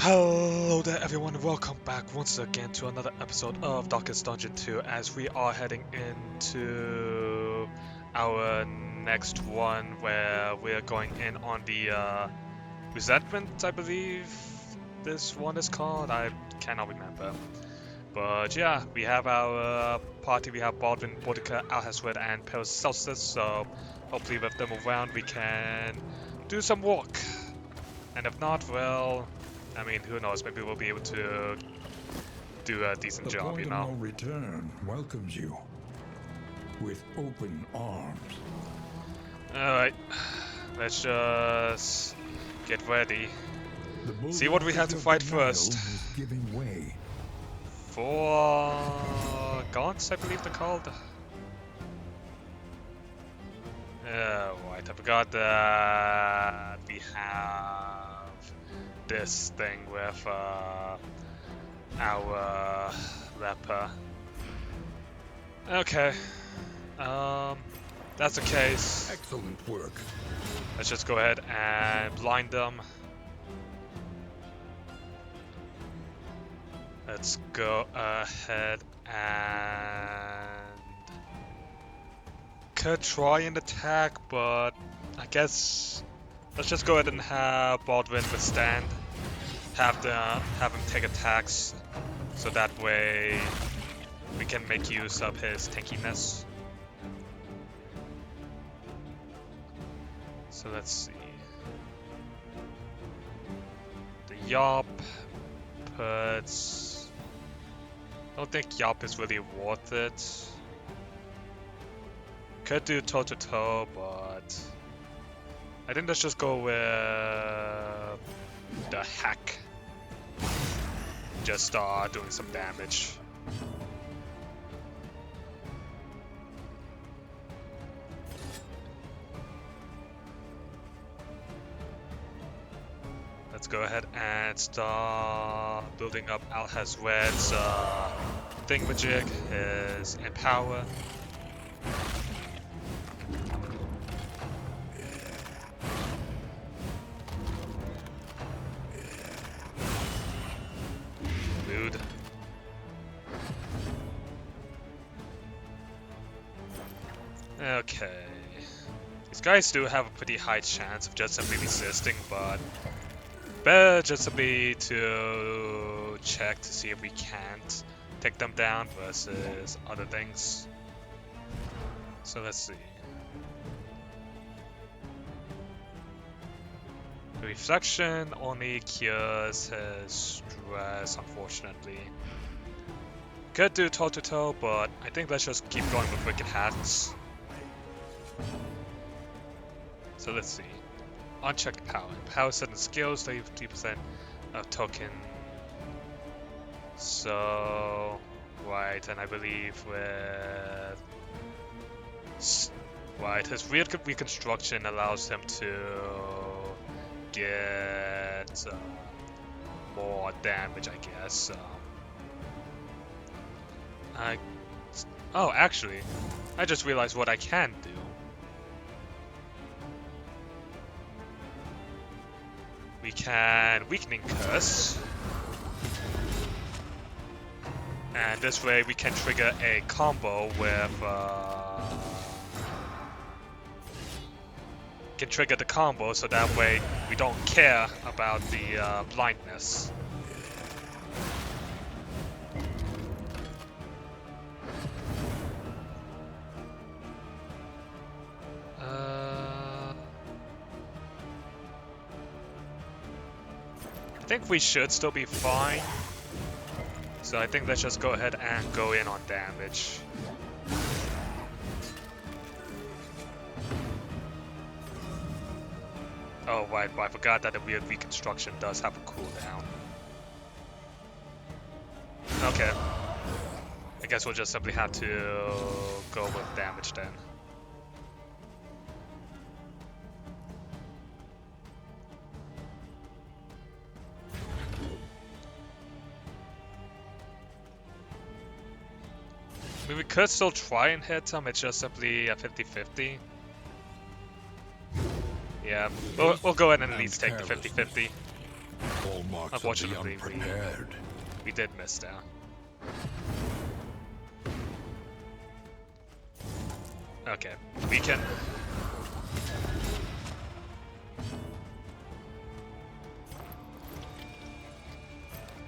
Hello there everyone, welcome back once again to another episode of Darkest Dungeon 2 as we are heading into our next one where we're going in on the Resentment, I believe this one is called. I cannot remember. But yeah, we have our party, we have Baldwin, Boudica, Alhasred and Paracelsus, so hopefully with them around we can do some work. And if not, well, I mean, who knows, maybe we'll be able to do a decent job, you know? The point of no return welcomes you with open arms. Alright, let's just get ready. See what we have to fight first. Giving way. 4 gaunts, I believe they're called. Oh, right, I forgot that we have this thing with our leper. Okay, that's the case. Excellent work. Let's just go ahead and blind them. Let's go ahead and could try and attack, but I guess let's just go ahead and have Baldwin withstand. Have him take attacks, so that way we can make use of his tankiness. So let's see. The Yop puts. I don't think Yop is really worth it. Could do toe to toe, but I think let's just go with the hack. Just start doing some damage. Let's go ahead and start building up Alhasred's thingamajig, his empower. Mood. Okay. These guys do have a pretty high chance of just simply resisting, but better just simply to check to see if we can't take them down versus other things. So let's see. The reflection only cures his stress, unfortunately. Could do toe to toe, but I think let's just keep going with wicked hats. So let's see. Unchecked power. Power certain skills, 33% of token. So, right, and I believe with right, his weird reconstruction allows him to get more damage, I guess. Oh, actually, I just realized what I can do. We can Weakening Curse. And this way we can trigger a combo with can trigger the combo, so that way we don't care about the blindness. I think we should still be fine. So I think let's just go ahead and go in on damage. Oh right, but I forgot that the weird reconstruction does have a cooldown. Okay. I guess we'll just simply have to go with damage then. I mean, we could still try and hit him, it's just simply a 50-50. Yeah, we'll go ahead and at least take the 50-50. All marks of the unfortunately, unprepared. we did miss there. Okay, we can...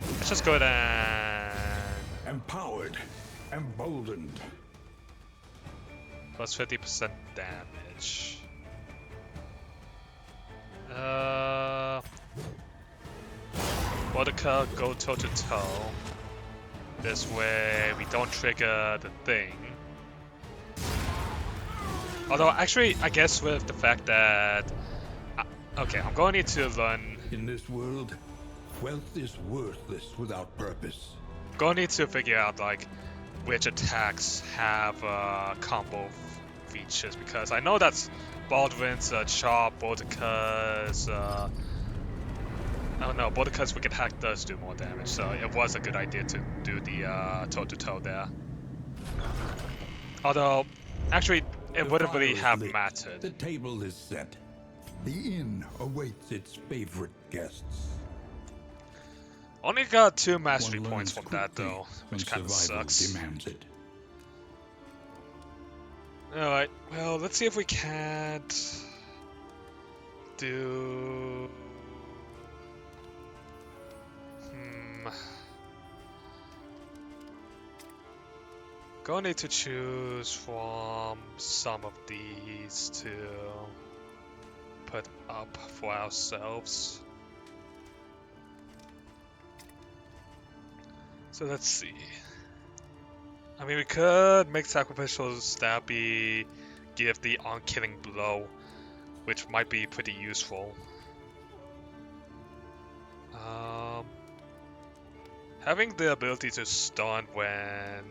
Let's just go ahead and... Empowered, emboldened. Plus 50% damage. Vodka, go toe to toe. This way we don't trigger the thing. Although, actually, I guess with the fact that... okay, I'm going to need to learn... In this world, wealth is worthless without purpose. I'm going to need to figure out, like, which attacks have combo features, because I know that's Baldwin's chop, Bodica's... I don't know, Bodica's wicked hack does do more damage, so it was a good idea to do the toe-to-toe there. Although, actually, it wouldn't really have mattered. The table is set. The inn awaits its favorite guests. Only got 2 mastery One points learns from that quickly though, when which kind of survival sucks. demands it. Alright, well, let's see if we can't do... Gonna need to choose from some of these to put up for ourselves. So let's see. I mean, we could make sacrificial stabby give the on-killing blow, which might be pretty useful. Having the ability to stun when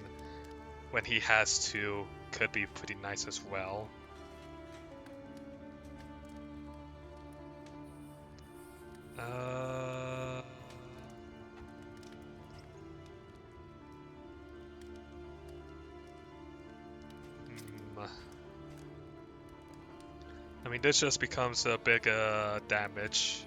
he has to could be pretty nice as well. I mean, this just becomes a bigger damage.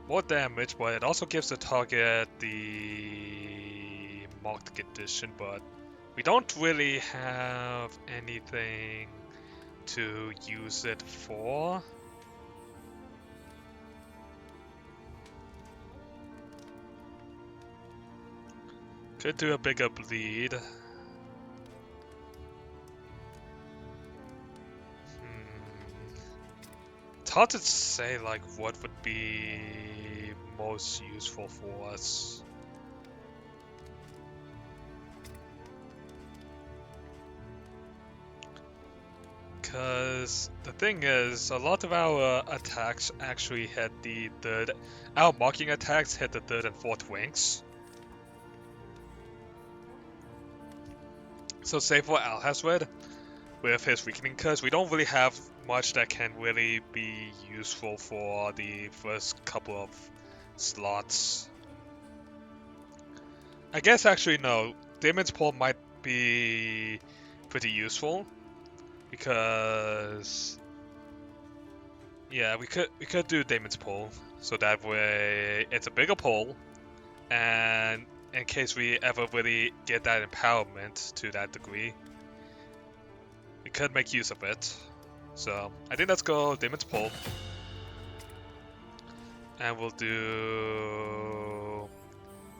More damage, but it also gives the target the marked condition, but we don't really have anything to use it for. Could do a bigger bleed. It's hard to say like what would be most useful for us. Because the thing is, a lot of our attacks actually hit the third, our marking attacks hit the 3rd and 4th wings. So say for Alhazred, with his weakening curse, we don't really have much that can really be useful for the first couple of slots. I guess actually no, Damon's Pull might be pretty useful because yeah, we could do Damon's Pull, so that way it's a bigger pull, and in case we ever really get that empowerment to that degree, we could make use of it. So I think let's go Damon's Pull. And we'll do...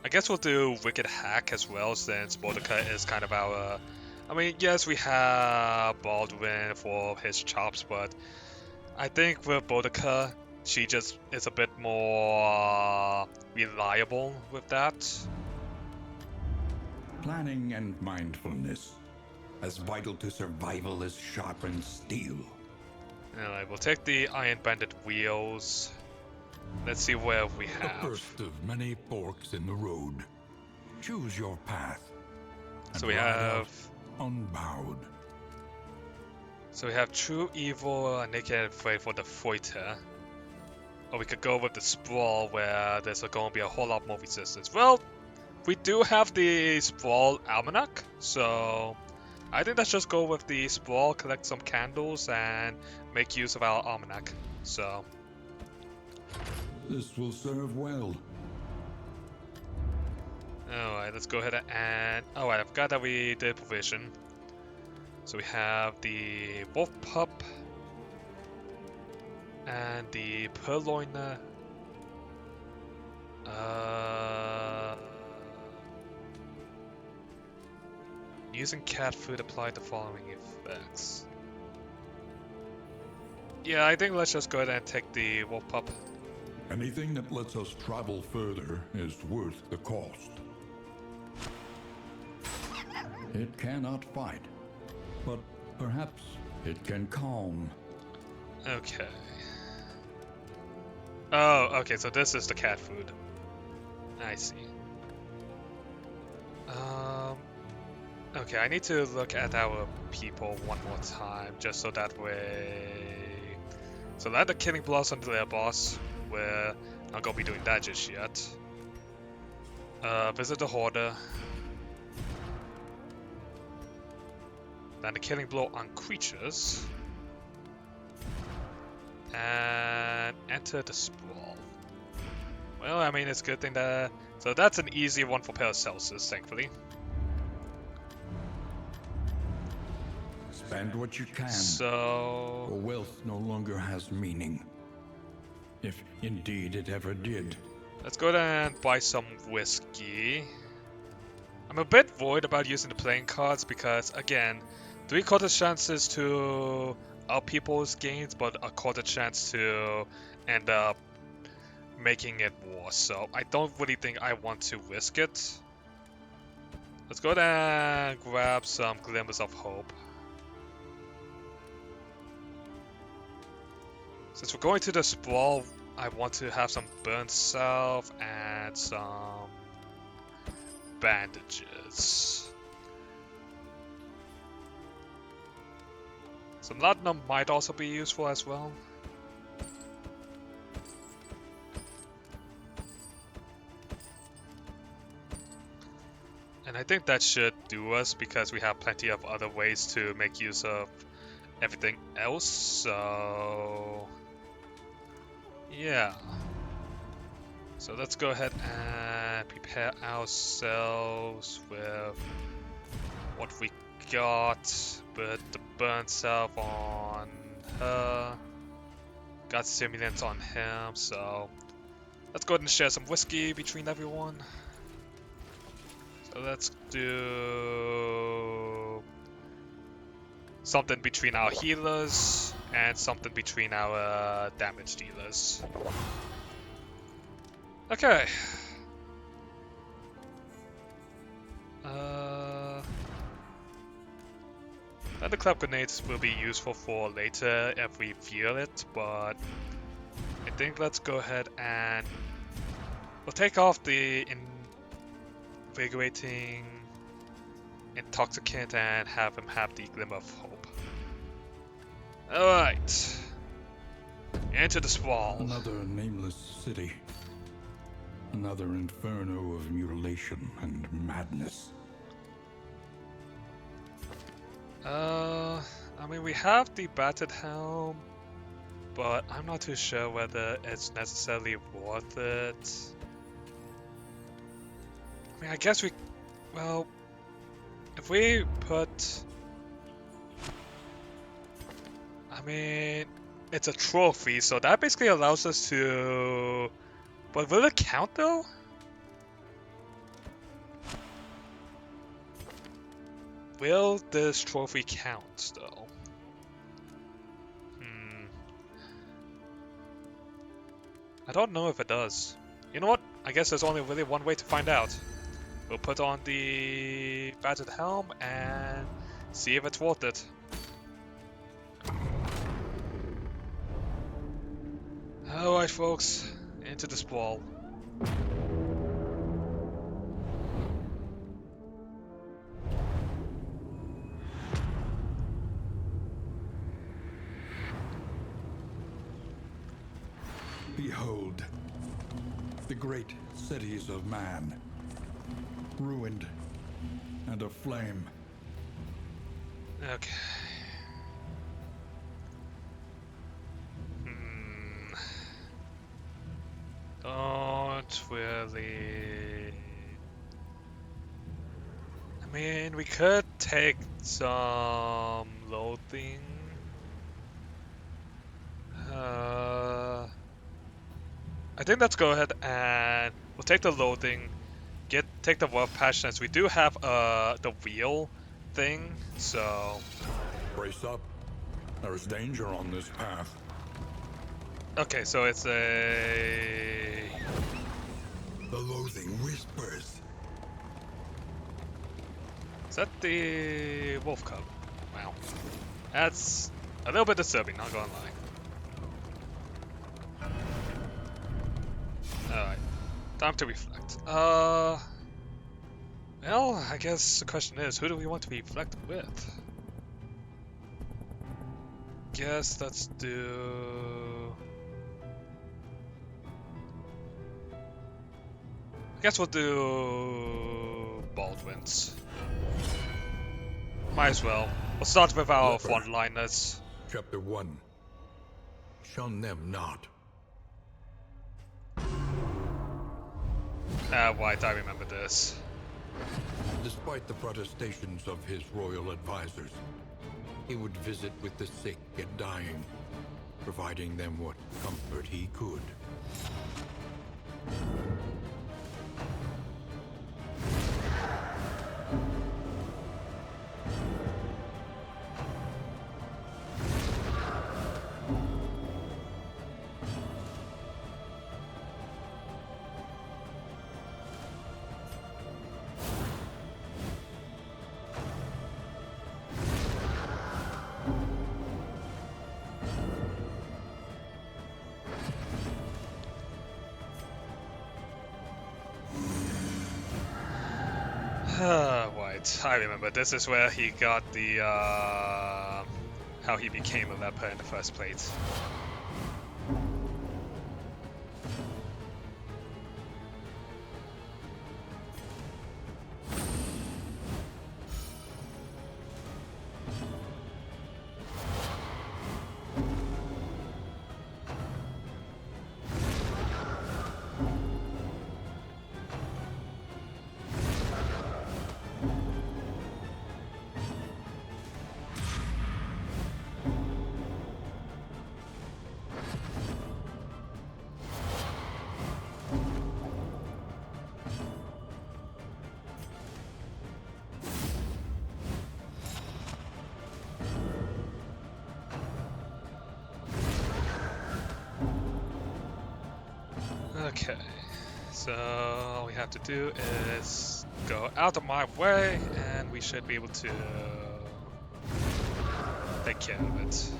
I guess we'll do Wicked Hack as well, since Bodica is kind of our... I mean, yes, we have Baldwin for his chops, but I think with Bodica, she just is a bit more reliable with that. Planning and mindfulness, as vital to survival as sharpened steel. Alright, we'll take the Iron Banded Wheels. Let's see where we The have. first of many forks in the road. Choose your path. And So we ride have... out unbowed. So we have True Evil and Naked and Afraid for the Foiter. Or we could go with the Sprawl, where there's going to be a whole lot more resistance. Well, we do have the Sprawl Almanac, so I think let's just go with the Sprawl, collect some candles, and make use of our Almanac. So This will serve well. Alright, let's go ahead and... Alright, I forgot that we did provision. So we have the wolf pup and the purloiner. Using cat food apply the following effects. Yeah, I think let's just go ahead and take the wolf pup. Anything that lets us travel further is worth the cost. It cannot fight, but perhaps it can calm. Okay. Oh, okay, so this is the cat food. I see. Okay, I need to look at our people one more time, just so that way... So let the killing blows on their boss. We're not gonna be doing that just yet. Visit the Hoarder. Then the killing blow on creatures. And enter the Sprawl. Well, I mean, it's a good thing that... So that's an easy one for Paracelsus, thankfully. Spend what you can. So... For wealth no longer has meaning. If indeed it ever did. Let's go ahead and buy some whiskey. I'm a bit worried about using the playing cards because, again, 3/4 chances to up people's gains, but a 1/4 chance to end up making it worse. So I don't really think I want to risk it. Let's go ahead and grab some glimmers of hope. Since we're going to the Sprawl, I want to have some burn salve and some bandages. Some laudanum might also be useful as well. And I think that should do us because we have plenty of other ways to make use of everything else, so... Yeah. So let's go ahead and prepare ourselves with what we got. Put the burn salve on her. Got stimulants on him, so let's go ahead and share some whiskey between everyone. So let's do something between our healers and something between our damage dealers. Okay. The club grenades will be useful for later if we feel it, but I think let's go ahead and we'll take off the invigorating intoxicant and have him have the glimmer of hope. Alright. Into the Sprawl. Another nameless city. Another inferno of mutilation and madness. I mean, we have the battered helm, but I'm not too sure whether it's necessarily worth it. I mean, I guess we, well, if we put, I mean, it's a trophy, so that basically allows us to, but will it count though? Will this trophy count, though? I don't know if it does. You know what? I guess there's only really one way to find out. We'll put on the battered helm and see if it's worth it. Alright, folks. Into the Sprawl. Behold, the great cities of man, ruined and aflame. Okay. don't really... I mean, we could take some loathing. I think let's go ahead and we'll take the loathing, take the Wealth Passion, as we do have the wheel thing, so... Brace up. There is danger on this path. Okay, so it's a... The loathing whispers. Is that the wolf cub? Wow. That's a little bit disturbing, not gonna lie. Alright. Time to reflect. Well, I guess the question is, who do we want to reflect with? Guess let's do... I guess we'll do... Baldwin's. Might as well. We'll start with our frontliners. Chapter 1. Shun them not. Right, I remember this. Despite the protestations of his royal advisors, he would visit with the sick and dying, providing them what comfort he could. Right, I remember. This is where he got the, how he became a leper in the first place. Okay, so all we have to do is go out of my way, and we should be able to take care of it.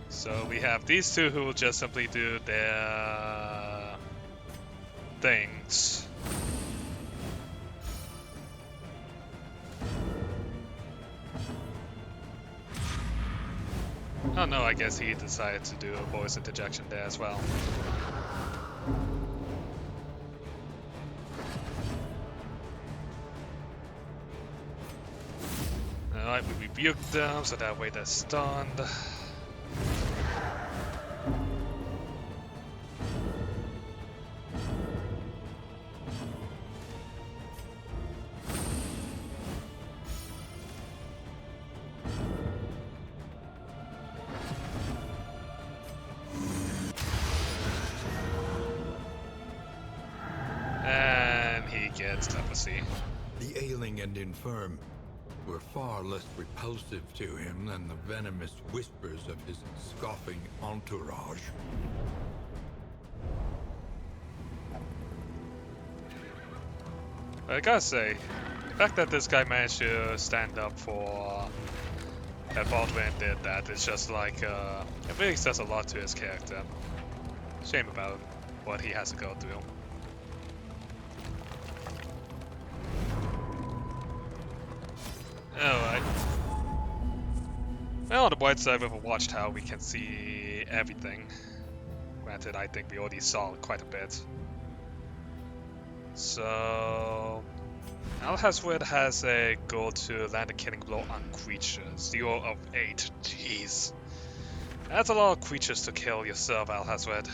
So we have these two who will just simply do their things. Oh no, I guess he decided to do a voice interjection there as well. Alright, we rebuke them so that way they're stunned. And he gets leprosy. The ailing and infirm were far less repulsive to him than the venomous whispers of his scoffing entourage. But I gotta say, the fact that this guy managed to stand up for that Baldwin did that is just like, it really says a lot to his character. Shame about what he has to go through. Alright. Well, on the bright side of a watchtower, we can see everything. Granted, I think we already saw quite a bit. So... Alhazred has a goal to land a killing blow on creatures. 0 of 8. Jeez. That's a lot of creatures to kill yourself, Alhazred.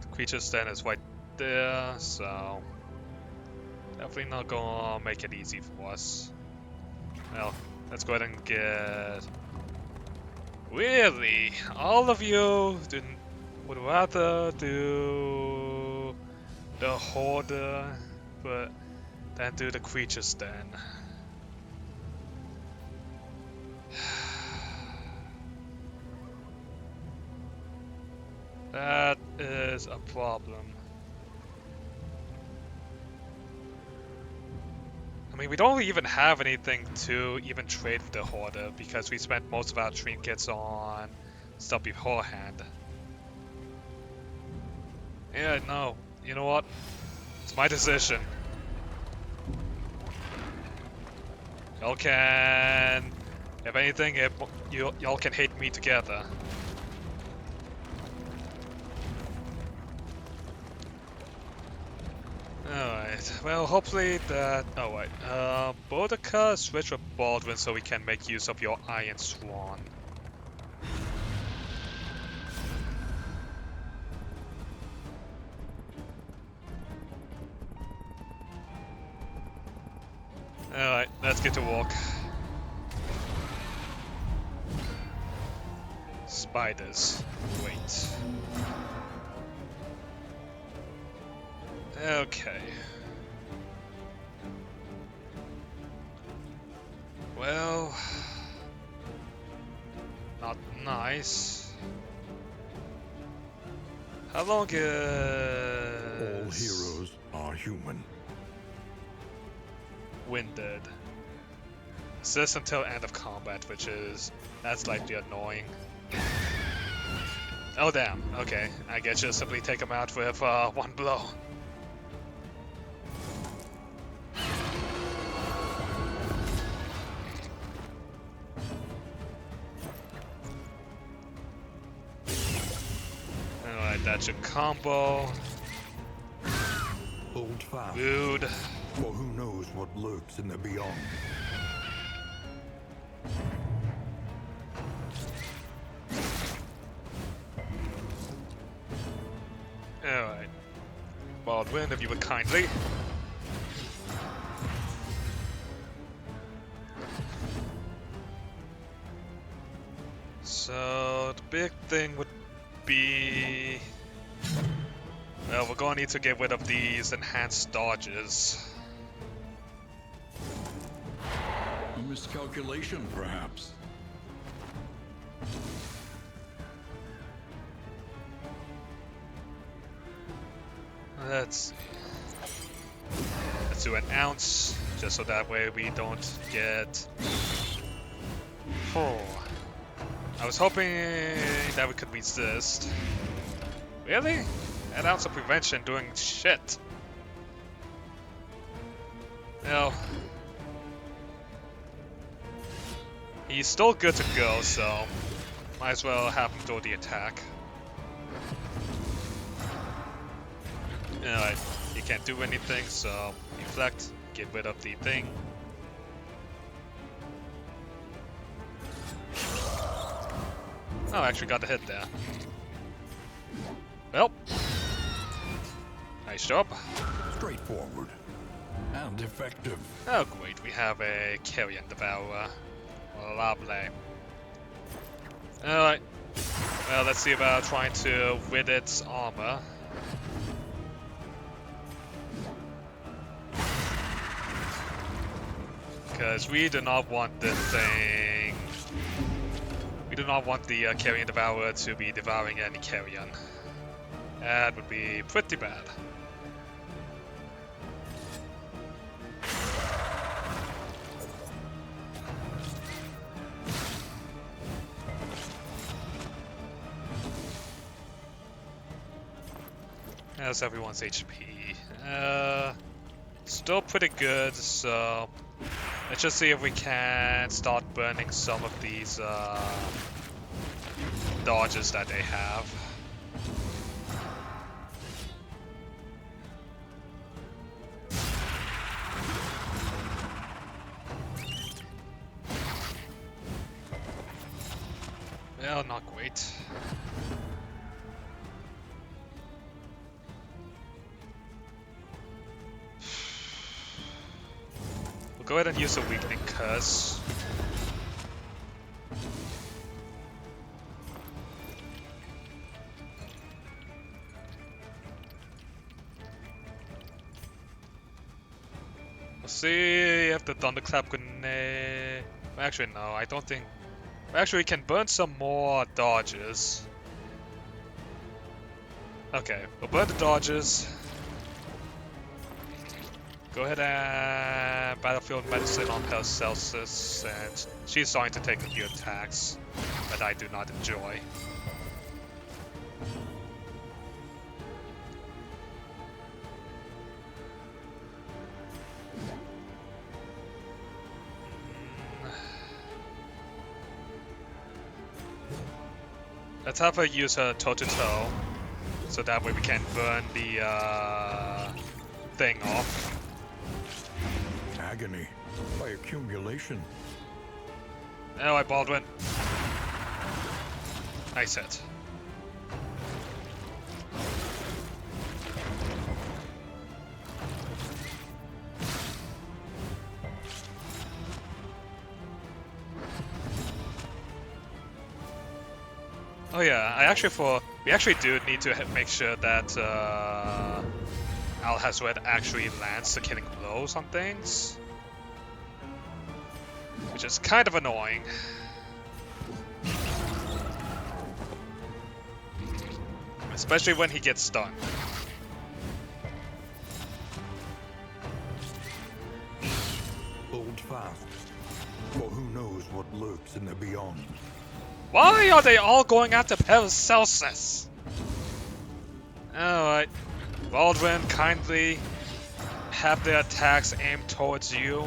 The creature stand is right there, so... Definitely not gonna make it easy for us. Well, let's go ahead and get... Really? All of you would rather do the Hoarder, but then do the creature stand. That is a problem. I mean, we don't even have anything to even trade with the Hoarder because we spent most of our trinkets on stuff beforehand. Yeah, no. You know what? It's my decision. Y'all can... If anything, y'all can hate me together. Alright, well hopefully that... Oh wait, Boudica switch with Baldwin so we can make use of your Iron Swan. Alright, let's get to work. Spiders. Wait. Okay. Well... Not nice. How long is... All heroes are human. Winded. Assist until end of combat, which is... That's slightly annoying. Oh damn, okay. I guess just simply take him out with one blow. Alright, that's your combo. Hold fast. Rude. For who knows what lurks in the beyond. Alright. Baldwin, if you would kindly. So, the big thing would be... Well, we're gonna need to get rid of these enhanced dodges. A miscalculation, perhaps. Let's see. Let's do an ounce, just so that way we don't get... Oh. I was hoping that we could resist. Really? An ounce of prevention doing shit. Well... He's still good to go, so... Might as well have him do the attack. Alright, he can't do anything, so deflect, get rid of the thing. Oh, actually got the hit there. Well, nice job. Straightforward and effective. Oh great, we have a Carrion Devourer. Lovely. Alright, well let's see about trying to rid its armor. Because we do not want this thing... We do not want the Carrion Devourer to be devouring any Carrion. That would be pretty bad. How's everyone's HP? Still pretty good, so... Let's just see if we can start burning some of these, the dodges that they have. Well, not great. We'll go ahead and use a weakening curse. We'll see if the thunderclap grenade. Actually, no, I don't think. Actually, we can burn some more dodges. Okay, we'll burn the dodges. Go ahead and Battlefield Medicine on Paracelsus, and she's starting to take a few attacks that I do not enjoy. Let's have her use her toe-to-toe, so that way we can burn the thing off. Agony by accumulation. Alright, Baldwin. Nice hit. Oh yeah, we actually do need to make sure that Alhazred actually lands the killing blows on things, which is kind of annoying. Especially when he gets stunned. Hold fast, for who knows what lurks in the beyond. Why are they all going after Paracelsus? Alright. Baldwin, kindly have their attacks aimed towards you.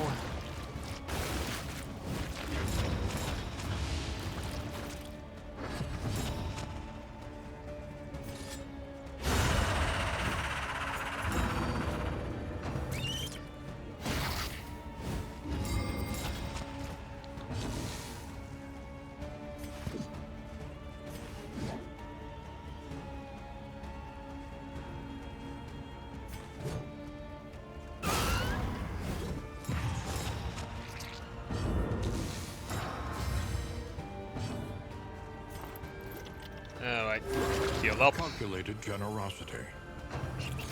Alright, heal up. Calculated generosity,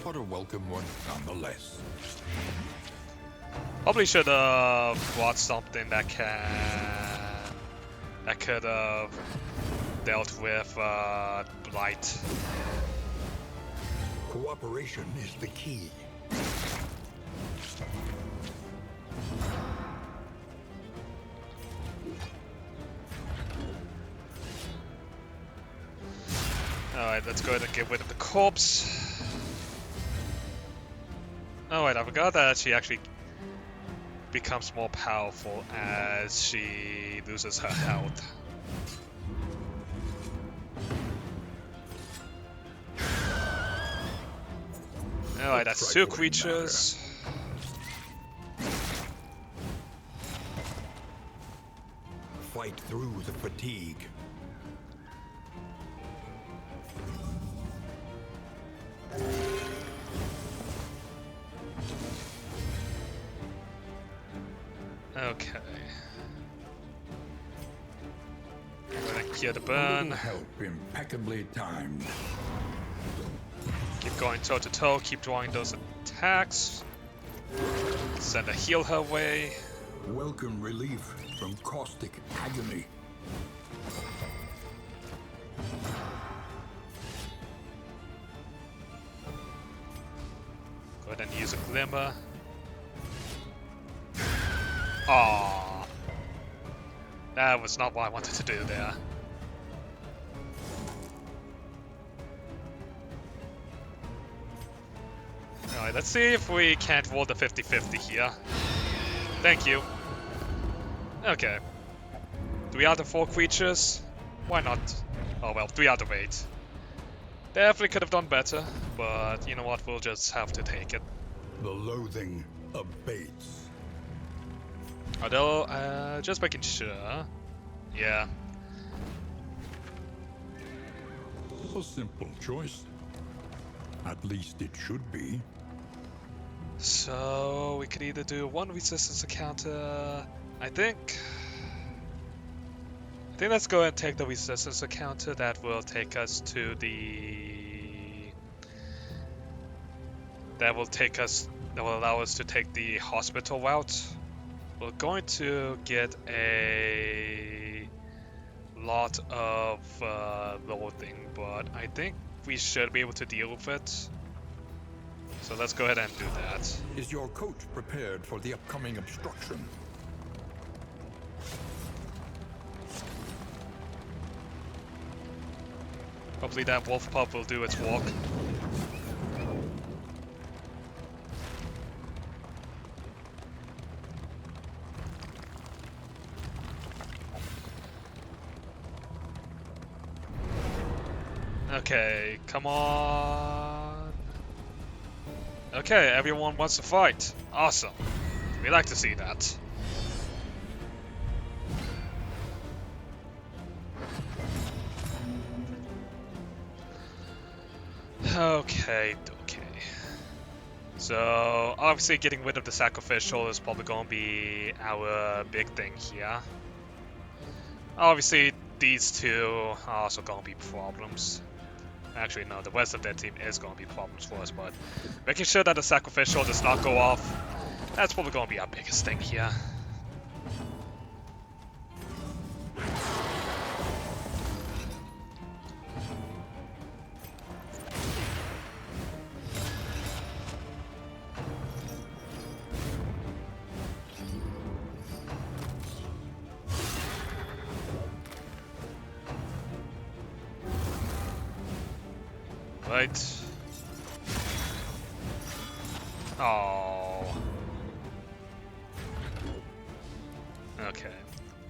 but a welcome one nonetheless. Probably should have brought something that could have dealt with blight. Cooperation is the key. Alright, let's go ahead and get rid of the corpse. Oh wait, I forgot that she actually becomes more powerful as she loses her health. Alright, that's two creatures. Fight through the fatigue. Okay. I'm gonna clear the A burn. little help impeccably timed. Keep going toe to toe, keep drawing those attacks. Send a heal her way. Welcome relief from caustic agony. Go ahead and use a glimmer. Aww. That was not what I wanted to do there. Alright, let's see if we can't roll the 50-50 here. Thank you. Okay. 3 out of 4 creatures? Why not? Oh well, 3 out of 8. Definitely could have done better, but you know what, we'll just have to take it. The loathing abates. Although, just making sure. Yeah. A simple choice. At least it should be. So we could either do 1 resistance encounter. I think let's go and take the resistance encounter. That will take us to the. That will allow us to take the hospital route. We're going to get a lot of loathing, but I think we should be able to deal with it. So let's go ahead and do that. Is your coach prepared for the upcoming obstruction? Hopefully that wolf pup will do its walk. Okay, come on. Okay, everyone wants to fight. Awesome. We like to see that. Okay. So, obviously getting rid of the sacrificial is probably going to be our big thing here. Obviously, these two are also going to be problems. Actually, no, the rest of their team is going to be problems for us, but making sure that the sacrificial does not go off, that's probably going to be our biggest thing here. Right. Oh. Okay.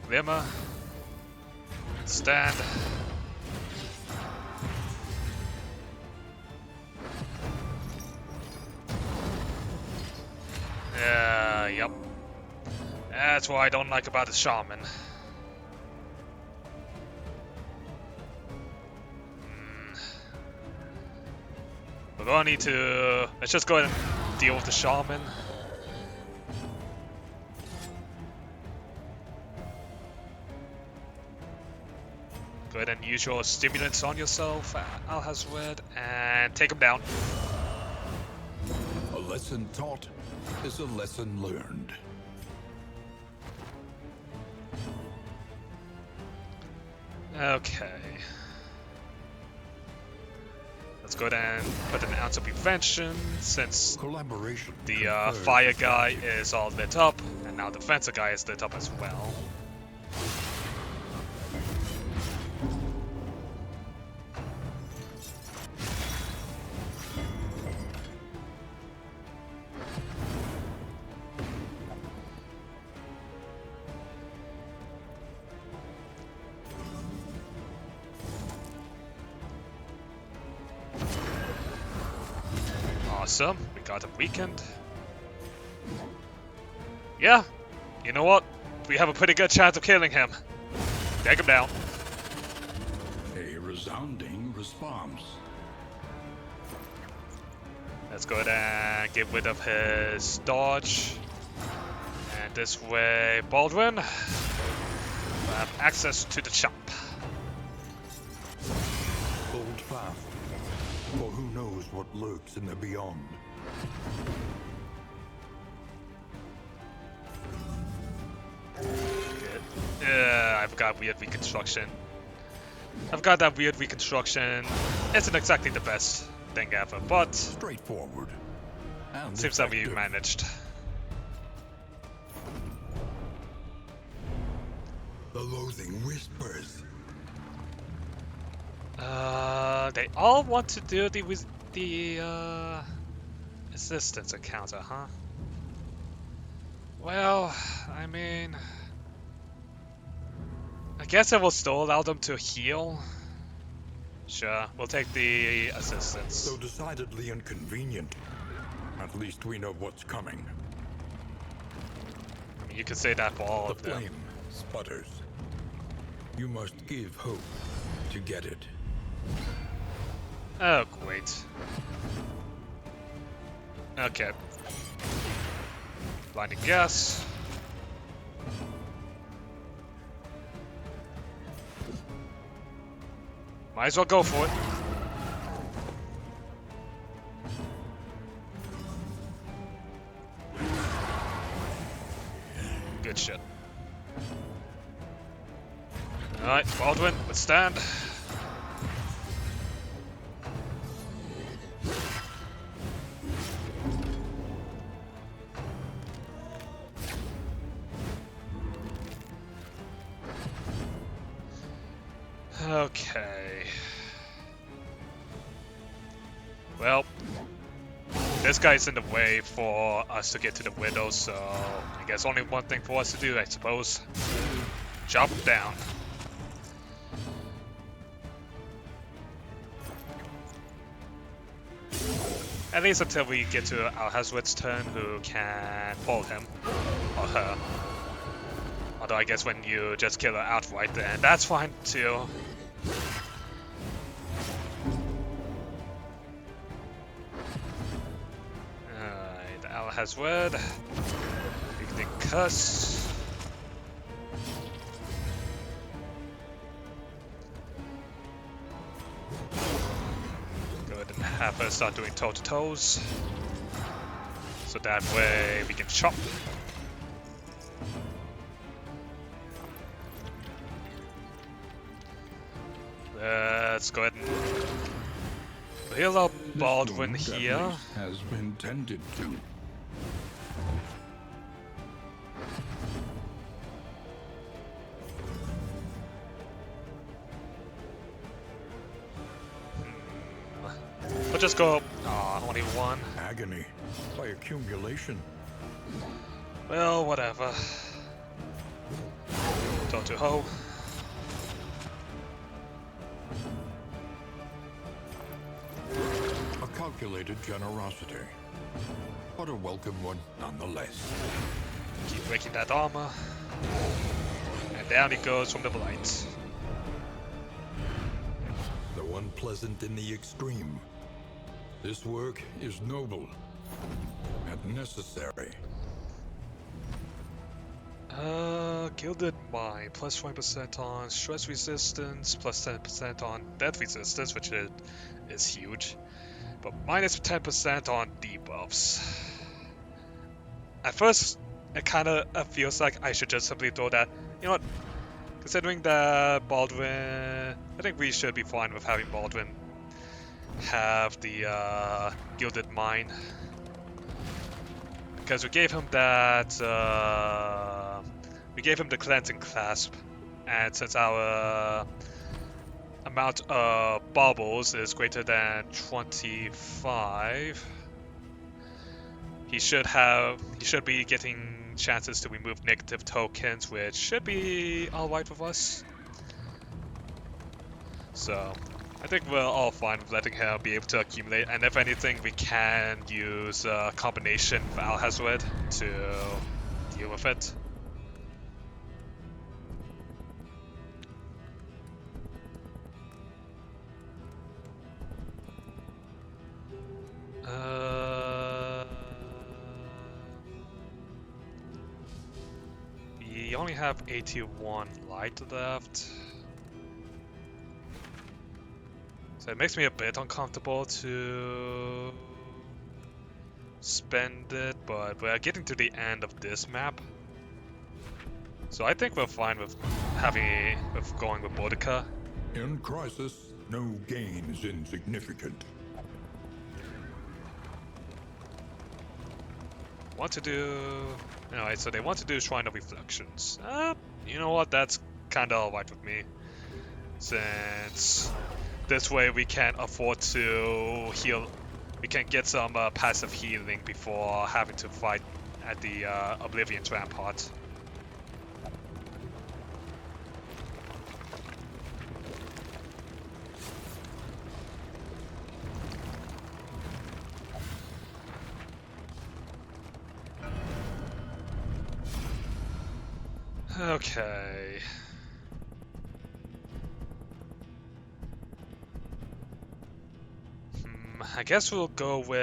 Lima. Stand. Yep. That's what I don't like about the shaman. We're gonna need to... Let's just go ahead and deal with the shaman. Go ahead and use your stimulants on yourself, Alhazred, and take him down. A lesson taught is a lesson learned. Okay. Let's go ahead and put an ounce of prevention, since Collaboration. the fire guy is all lit up, and now the fencer guy is lit up as well. Awesome, we got him weakened. Yeah, you know what? We have a pretty good chance of killing him. Take him down. A resounding response. Let's go ahead and get rid of his dodge. And this way, Baldwin will have access to the shop. Hold fast, for who knows what lurks in the beyond. Good. I've got weird reconstruction. I've got that weird reconstruction. Isn't exactly the best thing ever, but Straightforward. And seems that we effective. managed. The loathing whispers. They all want to do the assistance encounter, huh? Well, I mean, I guess I will still allow them to heal, Sure, we'll take the assistance. Though decidedly inconvenient, at least we know what's coming. You could say that for all The of them. flame sputters. You must give hope to get it. Oh, great. Okay. Blinding gas. Might as well go for it. Good shit. Alright, Baldwin, withstand. Okay. Well, this guy's in the way for us to get to the widow, so I guess only one thing for us to do, I suppose. Chop him down. At least until we get to Alhazred's turn, who can pull him or her. Although I guess when you just kill her outright, then that's fine too. Alright, Alhazred. Weakening Curse. Go ahead and have her start doing toe-to-toes. So that way we can chop. Let's go ahead and heal up Baldwin This wound, at here. least, has been tended to. We'll just go. Aw, only one. Agony by accumulation. Well, whatever. Toto ho. A calculated generosity, but a welcome one nonetheless. Keep breaking that armor. And down he goes from the blight. Though unpleasant in the extreme, this work is noble and necessary. Gilded Mind, plus 20% on stress resistance, plus 10% on death resistance, which is huge, but minus 10% on debuffs. At first, it kind of feels like I should just simply throw that. You know what? Considering that Baldwin, I think we should be fine with having Baldwin have the Gilded Mind, because we gave him that. We gave him the Cleansing Clasp, and since our amount of baubles is greater than 25, he should be getting chances to remove negative tokens, which should be alright with us. So I think we're all fine with letting him be able to accumulate, and if anything, we can use a combination with Alhazred to deal with it. We only have 81 light left, so it makes me a bit uncomfortable to spend it, but we're getting to the end of this map, so I think we're fine with going with Boudica. In crisis, no gain is insignificant. Want to do... Alright, so they want to do Shrine of Reflections. You know what, that's kinda alright with me. Since this way we can afford to heal, we can get some passive healing before having to fight at the Oblivion's Rampart. Okay. I guess we'll go with...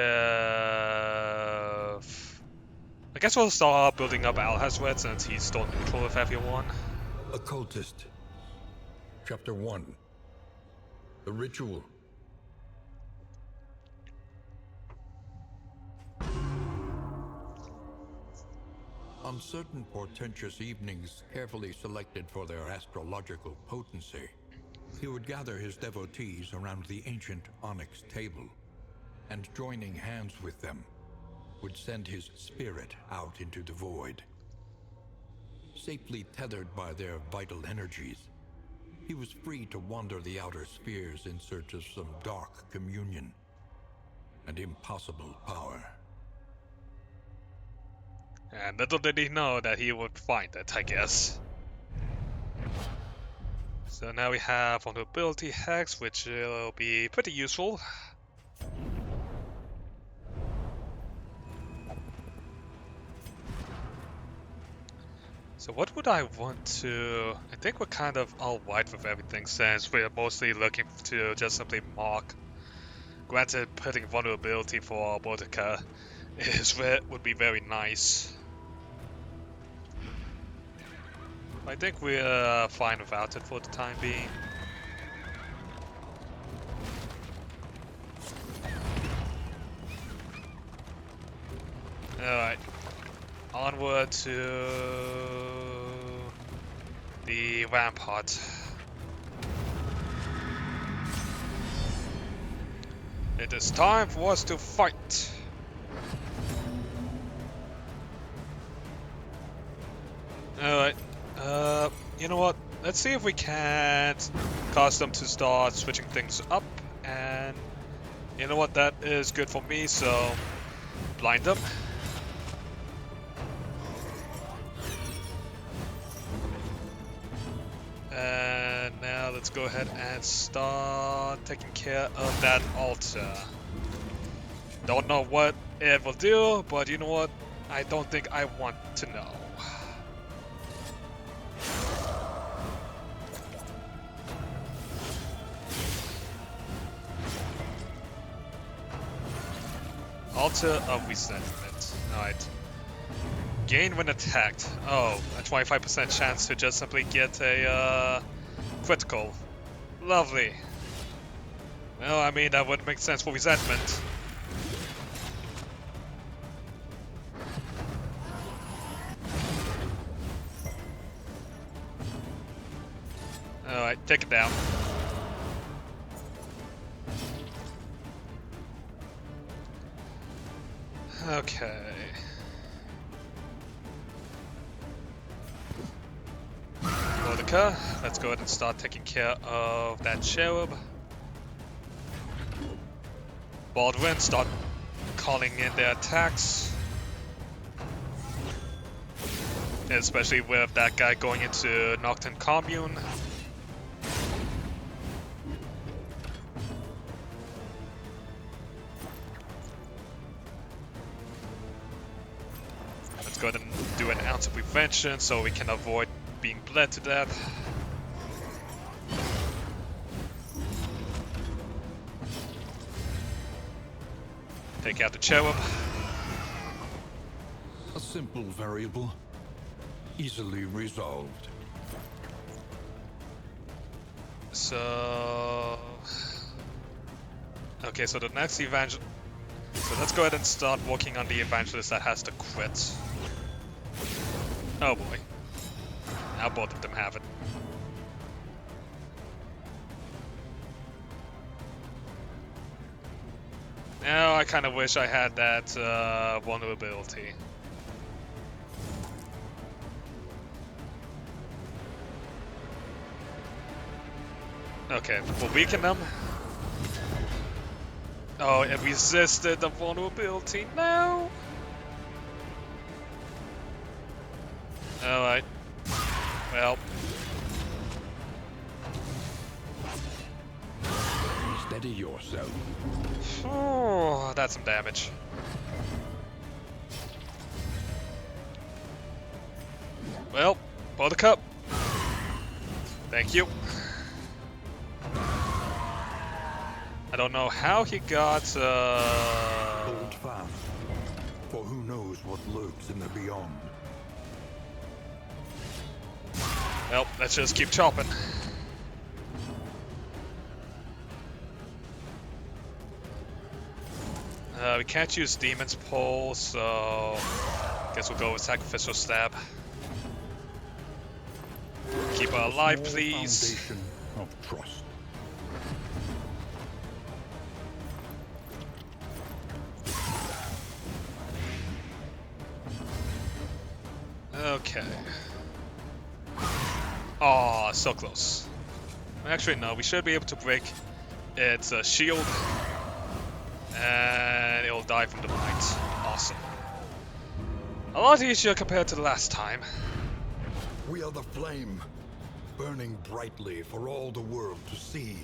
I guess we'll start building up Alhazred since he's still neutral with everyone. Occultist. Chapter 1. The Ritual. On certain portentous evenings carefully selected for their astrological potency, he would gather his devotees around the ancient onyx table, and joining hands with them, would send his spirit out into the void. Safely tethered by their vital energies, he was free to wander the outer spheres in search of some dark communion and impossible power. And little did he know that he would find it, I guess. So now we have Vulnerability Hex, which will be pretty useful. So what would I want to... I think we're kind of all white with everything since we're mostly looking to just simply mark. Granted, putting vulnerability for Boudica would be very nice. I think we're fine without it for the time being. Alright. Onward to the rampart. It is time for us to fight. Alright. You know what? Let's see if we can't cause them to start switching things up. And you know what? That is good for me, so blind them. And now let's go ahead and start taking care of that altar. Don't know what it will do, but you know what? I don't think I want to know. Altar of Resentment. Alright. Gain when attacked. Oh, a 25% chance to just simply get a critical. Lovely. Well, I mean, that would make sense for Resentment. Alright, take it down. Okay. Boudica, let's go ahead and start taking care of that cherub. Baldwin, start calling in their attacks. Especially with that guy going into Nocturne Commune. Let's go ahead and do an ounce of prevention so we can avoid being bled to death. Take out the cherub. A simple variable, easily resolved. So... Okay, so the next evangel... So let's go ahead and start working on the evangelist that has to quit. Oh boy. Now both of them have it. Now I kind of wish I had that vulnerability. Okay, we'll weaken them. Oh, it resisted the vulnerability. No! Alright. Well. Steady yourself. Oh, that's some damage. Well, Buttercup. Thank you. I don't know how he got, Hold fast, for who knows what lurks in the beyond. Well, let's just keep chopping. We can't use Demon's Pole, so guess we'll go with Sacrificial Stab. Keep her alive, Small please. Foundation of trust. Okay. Oh, so close. Actually, no, we should be able to break its shield. And it'll die from the bite. Awesome. A lot easier compared to the last time. We are the flame, burning brightly for all the world to see.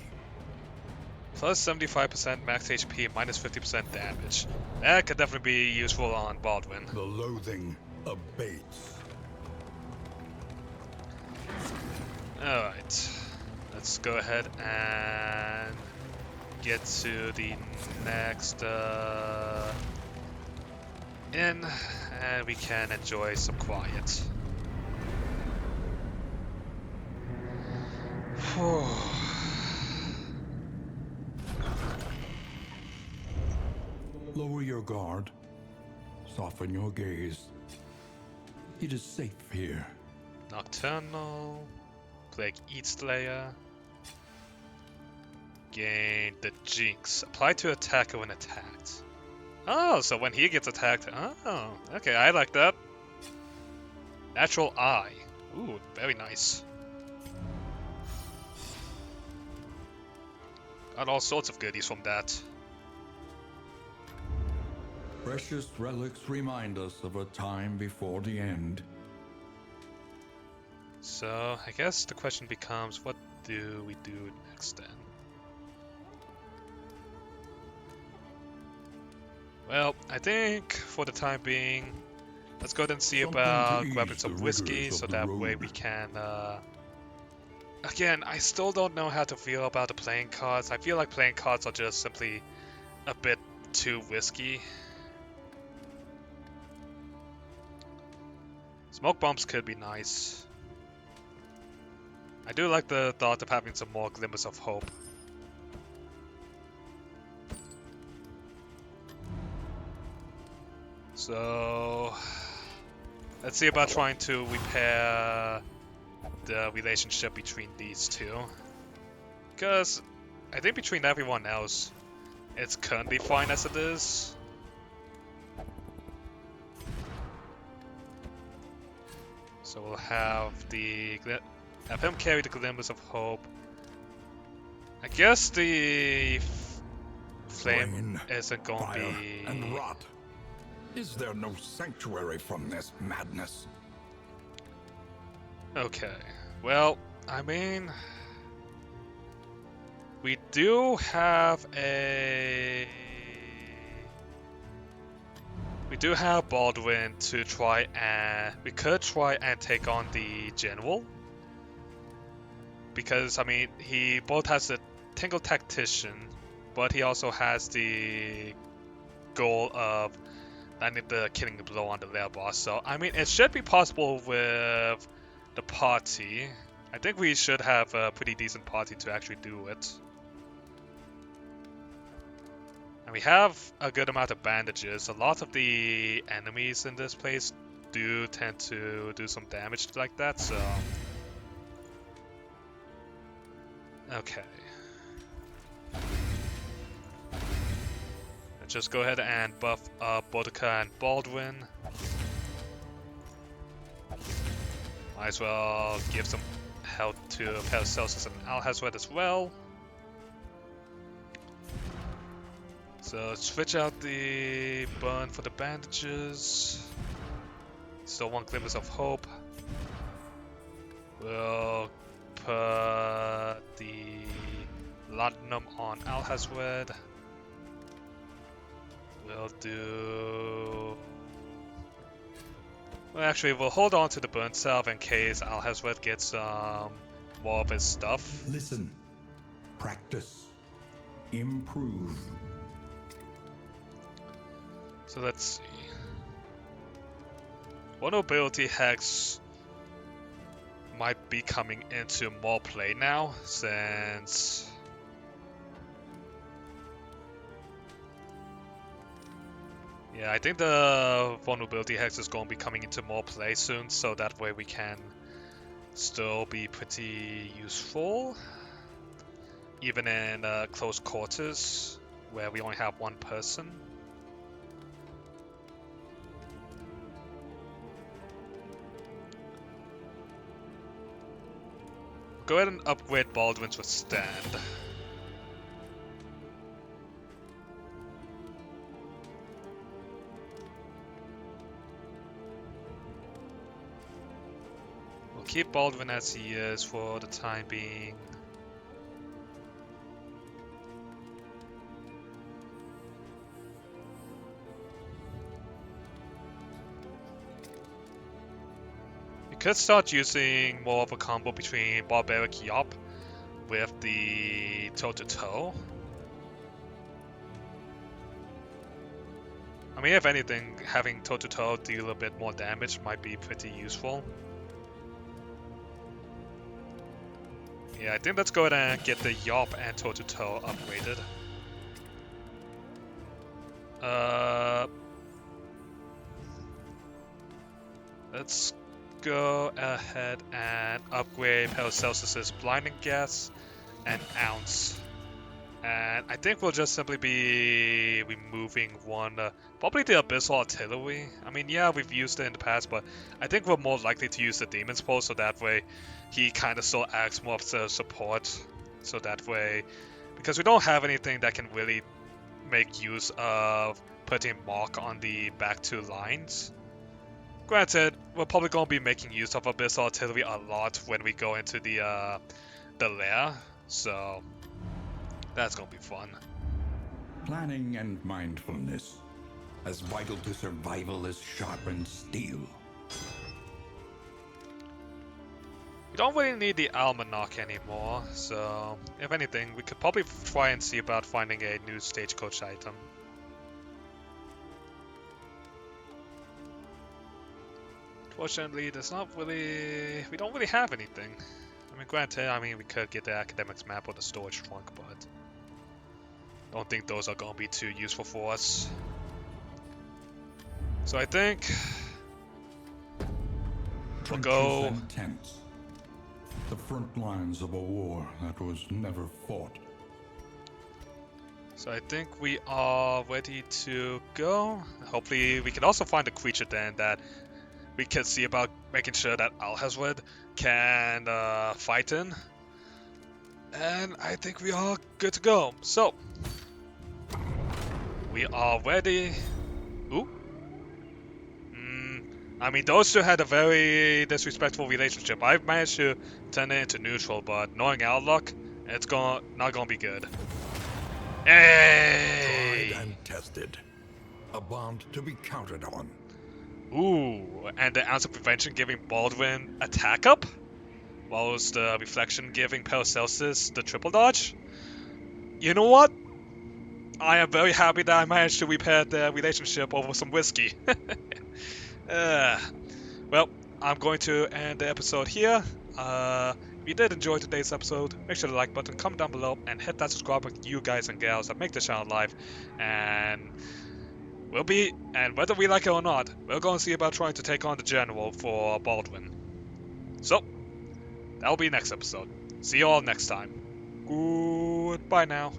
Plus 75% max HP, minus 50% damage. That could definitely be useful on Baldwin. The loathing abates. Alright. Let's go ahead and get to the next inn, and we can enjoy some quiet. Lower your guard. Soften your gaze. It is safe here. Nocturnal, Plague Eat Slayer. Gain the Jinx. Apply to attacker when attacked. Oh, so when he gets attacked. Oh, okay, I like that. Natural Eye. Ooh, very nice. Got all sorts of goodies from that. Precious relics remind us of a time before the end. So, I guess the question becomes, what do we do next then? Well, I think for the time being, let's go ahead and see Something about to grabbing ease some the whiskey, rigors so of the that way road. we can, Again, I still don't know how to feel about the playing cards. I feel like playing cards are just simply a bit too risky. Smoke bombs could be nice. I do like the thought of having some more glimmers of hope. So, let's see about trying to repair the relationship between these two. Because I think between everyone else, it's currently fine as it is. So we'll have him carry the glimmers of hope. I guess the flame Rain, isn't going to fire, be... and rot. Is there no sanctuary from this madness? Okay, well, I mean, we do have Baldwin to try and... We could try and take on the General. Because, I mean, he both has the Tingle Tactician, but he also has the goal of landing the killing blow on the lair boss. So, I mean, it should be possible with the party. I think we should have a pretty decent party to actually do it. And we have a good amount of bandages. A lot of the enemies in this place do tend to do some damage like that, so... Okay. Let's just go ahead and buff up Boudica and Baldwin. Might as well give some health to Paracelsus and Alhazred as well. So switch out the burn for the bandages. Still want glimmers of hope. We'll put the laudanum on Alhazred. We'll do Well, actually, we'll hold on to the burn salve in case Alhazred gets more of his stuff. Listen, practice, improve. So let's see. Vulnerability Hex might be coming into more play now, since... Yeah, I think the Vulnerability Hex is going to be coming into more play soon, so that way we can still be pretty useful. Even in close quarters, where we only have one person. Go ahead and upgrade Baldwin's Withstand. We'll keep Baldwin as he is for the time being. Could start using more of a combo between Barbaric Yop with the toe-to-toe. I mean, if anything, having toe-to-toe deal a bit more damage might be pretty useful. Yeah, I think let's go ahead and get the Yop and toe-to-toe upgraded. Let's go ahead and upgrade Paracelsus's Blinding Gas and Ounce. And I think we'll just simply be removing one, probably the Abyssal Artillery. I mean, yeah, we've used it in the past, but I think we're more likely to use the Demon's Pulse, so that way he kind of still acts more of the support. So that way, because we don't have anything that can really make use of putting Mark on the back two lines. Granted, we're probably going to be making use of Abyssal Artillery a lot when we go into the lair, so that's going to be fun. Planning and mindfulness, as vital to survival as sharpened steel. We don't really need the Almanac anymore, so if anything, we could probably try and see about finding a new stagecoach item. Fortunately, there's not really... we don't really have anything. I mean, granted, we could get the Academics map or the storage trunk, but don't think those are going to be too useful for us. So I think we'll go... Trenches and tents. The front lines of a war that was never fought. So I think we are ready to go. Hopefully we can also find a creature then that we can see about making sure that Alhazred can fight in. And I think we are good to go. So, we are ready. Ooh. I mean, those two had a very disrespectful relationship. I've managed to turn it into neutral, but knowing our luck, it's not gonna be good. Hey! Tried and tested. A bond to be counted on. Ooh, and the Ounce of Prevention giving Baldwin attack up? While was the Reflection giving Paracelsus the triple dodge? You know what? I am very happy that I managed to repair the relationship over some whiskey. Well, I'm going to end the episode here. If you did enjoy today's episode, make sure to like button, comment down below, and hit that subscribe button, you guys and gals that make the channel live. And whether we like it or not, we're going to see about trying to take on the General for Baldwin. So, that'll be next episode. See you all next time. Goodbye now.